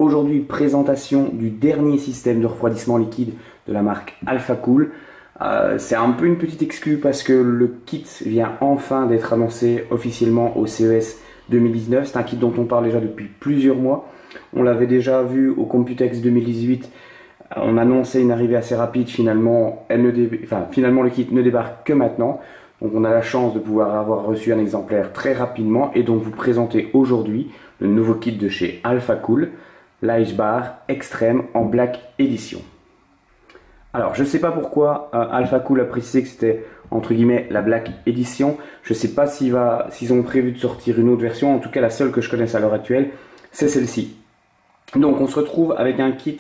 Aujourd'hui, présentation du dernier système de refroidissement liquide de la marque Alphacool. C'est un peu une petite excuse parce que le kit vient enfin d'être annoncé officiellement au CES 2019. C'est un kit dont on parle déjà depuis plusieurs mois. On l'avait déjà vu au Computex 2018. On annonçait une arrivée assez rapide. Finalement, finalement le kit ne débarque que maintenant. Donc on a la chance de pouvoir avoir reçu un exemplaire très rapidement et donc vous présenter aujourd'hui le nouveau kit de chez Alphacool, l'Ice Bar Extreme en Black Edition. Alors je ne sais pas pourquoi Alphacool a précisé que c'était entre guillemets la Black Edition. Je ne sais pas s'ils ont prévu de sortir une autre version. En tout cas la seule que je connaisse à l'heure actuelle c'est celle-ci. Donc on se retrouve avec un kit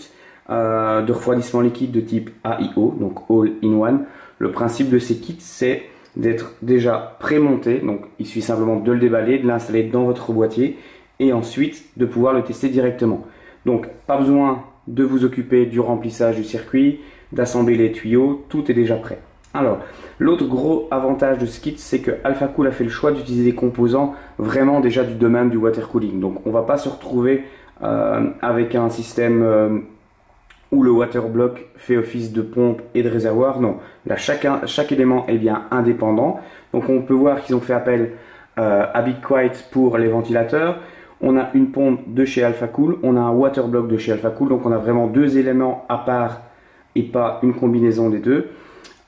de refroidissement liquide de type AIO, donc All in One. Le principe de ces kits c'est d'être déjà pré-monté, donc il suffit simplement de le déballer, de l'installer dans votre boîtier et ensuite de pouvoir le tester directement. Donc pas besoin de vous occuper du remplissage du circuit, d'assembler les tuyaux, tout est déjà prêt. Alors l'autre gros avantage de ce kit c'est que Alphacool a fait le choix d'utiliser des composants vraiment déjà du domaine du water cooling. Donc on va pas se retrouver avec un système où le water block fait office de pompe et de réservoir. Non, là chaque élément est bien indépendant. Donc on peut voir qu'ils ont fait appel à Be Quiet pour les ventilateurs. On a une pompe de chez Alphacool, on a un water block de chez Alphacool, donc on a vraiment deux éléments à part et pas une combinaison des deux.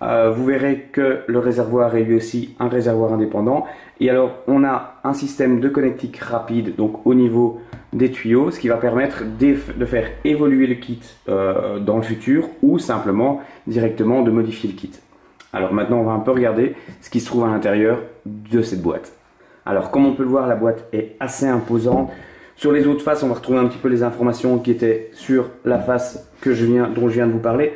Vous verrez que le réservoir est lui aussi un réservoir indépendant. Et alors on a un système de connectique rapide donc au niveau des tuyaux, ce qui va permettre de faire évoluer le kit dans le futur ou simplement directement de modifier le kit. Alors maintenant on va un peu regarder ce qui se trouve à l'intérieur de cette boîte. Alors comme on peut le voir, la boîte est assez imposante. Sur les autres faces on va retrouver un petit peu les informations qui étaient sur la face dont je viens de vous parler.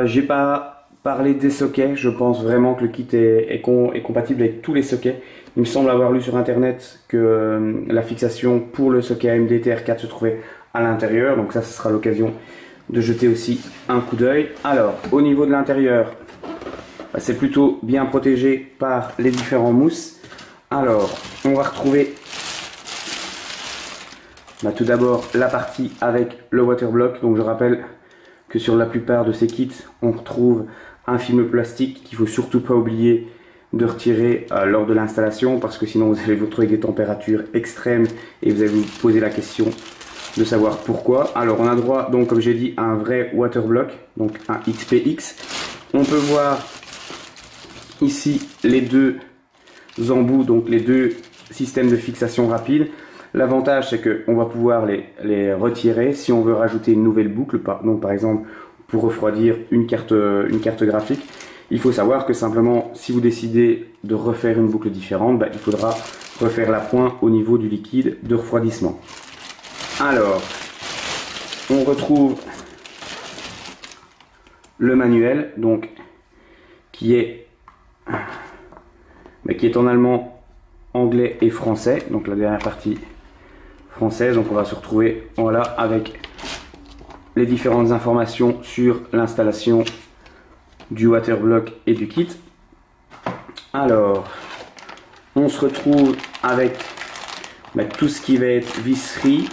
J'ai pas parlé des sockets, je pense vraiment que le kit est compatible avec tous les sockets. Il me semble avoir lu sur internet que la fixation pour le socket AMD TR4 se trouvait à l'intérieur, donc ça ce sera l'occasion de jeter aussi un coup d'œil. Alors au niveau de l'intérieur, c'est plutôt bien protégé par les différents mousses. Alors on va retrouver tout d'abord la partie avec le water block. Donc je rappelle que sur la plupart de ces kits on retrouve un film plastique qu'il faut surtout pas oublier de retirer lors de l'installation parce que sinon vous allez vous retrouver avec des températures extrêmes et vous allez vous poser la question de savoir pourquoi. Alors on a droit donc comme j'ai dit à un vrai water block, donc un XPX. On peut voir ici les deux embouts, donc les deux systèmes de fixation rapide. L'avantage c'est qu'on va pouvoir les retirer si on veut rajouter une nouvelle boucle, donc par exemple pour refroidir une carte graphique. Il faut savoir que simplement si vous décidez de refaire une boucle différente, il faudra refaire la pointe au niveau du liquide de refroidissement. Alors on retrouve le manuel donc qui est en allemand, anglais et français, donc la dernière partie française. Donc on va se retrouver voilà avec les différentes informations sur l'installation du water block et du kit. Alors on se retrouve avec tout ce qui va être visserie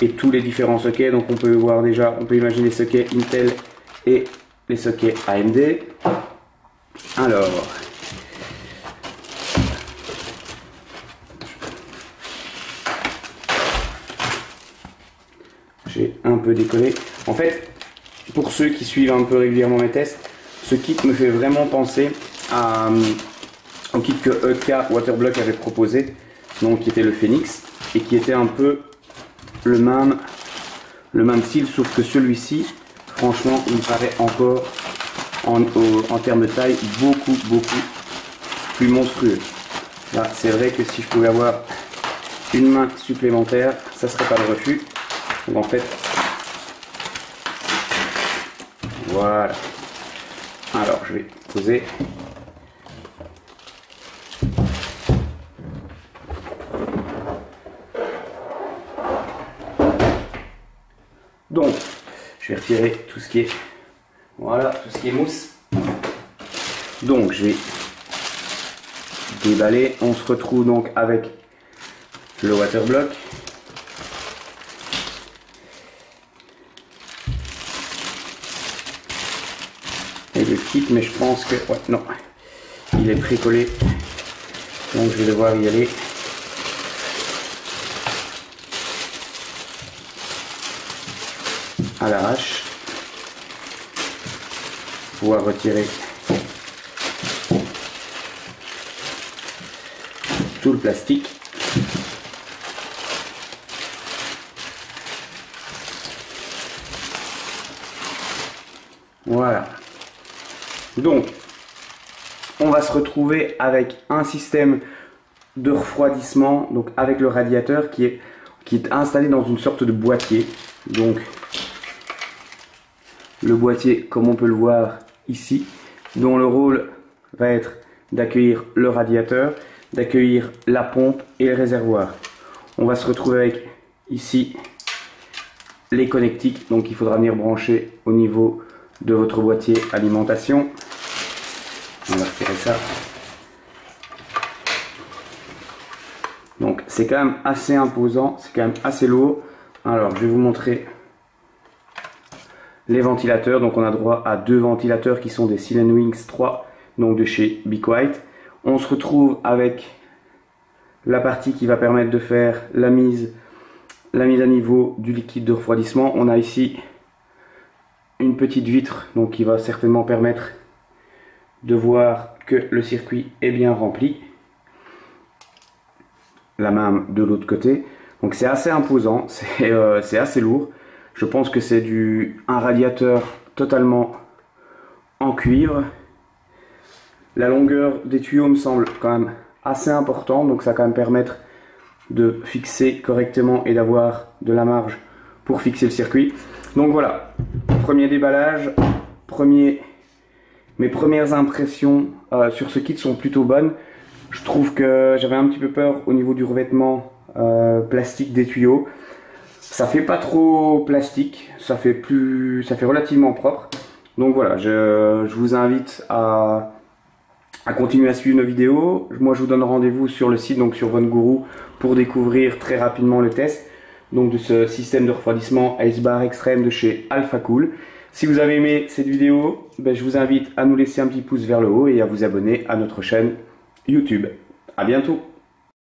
et tous les différents sockets. Donc on peut voir déjà, on peut imaginer les sockets Intel et les sockets AMD. Alors j'ai un peu décollé. En fait, pour ceux qui suivent un peu régulièrement mes tests, ce kit me fait vraiment penser au kit que EK Waterblock avait proposé, donc qui était le Phoenix, et qui était un peu le même style, sauf que celui-ci, franchement, il me paraît encore en termes de taille beaucoup plus monstrueux. Là, c'est vrai que si je pouvais avoir une main supplémentaire, ça serait pas le refus. Donc en fait, voilà. Alors je vais poser. Donc je vais retirer tout ce qui est, voilà, tout ce qui est mousse. Donc je vais déballer. On se retrouve donc avec le water block. kit, mais je pense que... Ouais, non, il est pré-collé. Donc je vais devoir y aller. À l'arrache. Pouvoir retirer tout le plastique. Voilà. Donc, on va se retrouver avec un système de refroidissement, donc avec le radiateur qui est installé dans une sorte de boîtier. Donc, le boîtier, comme on peut le voir ici, dont le rôle va être d'accueillir le radiateur, d'accueillir la pompe et le réservoir. On va se retrouver avec ici les connectiques, donc il faudra venir brancher au niveau de votre boîtier alimentation. On va retirer ça. Donc c'est quand même assez imposant, c'est quand même assez lourd. Alors je vais vous montrer les ventilateurs. Donc on a droit à 2 ventilateurs qui sont des Silentwings 3, donc de chez Be Quiet. On se retrouve avec la partie qui va permettre de faire la mise à niveau du liquide de refroidissement. On a ici une petite vitre, donc qui va certainement permettre de voir que le circuit est bien rempli. La même de l'autre côté. Donc c'est assez imposant, c'est assez lourd. Je pense que c'est un radiateur totalement en cuivre. La longueur des tuyaux me semble quand même assez important, donc ça va quand même permettre de fixer correctement et d'avoir de la marge pour fixer le circuit. Donc voilà, premier déballage, mes premières impressions sur ce kit sont plutôt bonnes. Je trouve que j'avais un petit peu peur au niveau du revêtement plastique des tuyaux. Ça fait pas trop plastique, ça fait relativement propre. Donc voilà, je vous invite à continuer à suivre nos vidéos. Moi je vous donne rendez-vous sur le site, donc sur VonGuru, pour découvrir très rapidement le test donc de ce système de refroidissement Ice Bar Extreme de chez Alphacool. Si vous avez aimé cette vidéo, je vous invite à nous laisser un petit pouce vers le haut et à vous abonner à notre chaîne YouTube. À bientôt.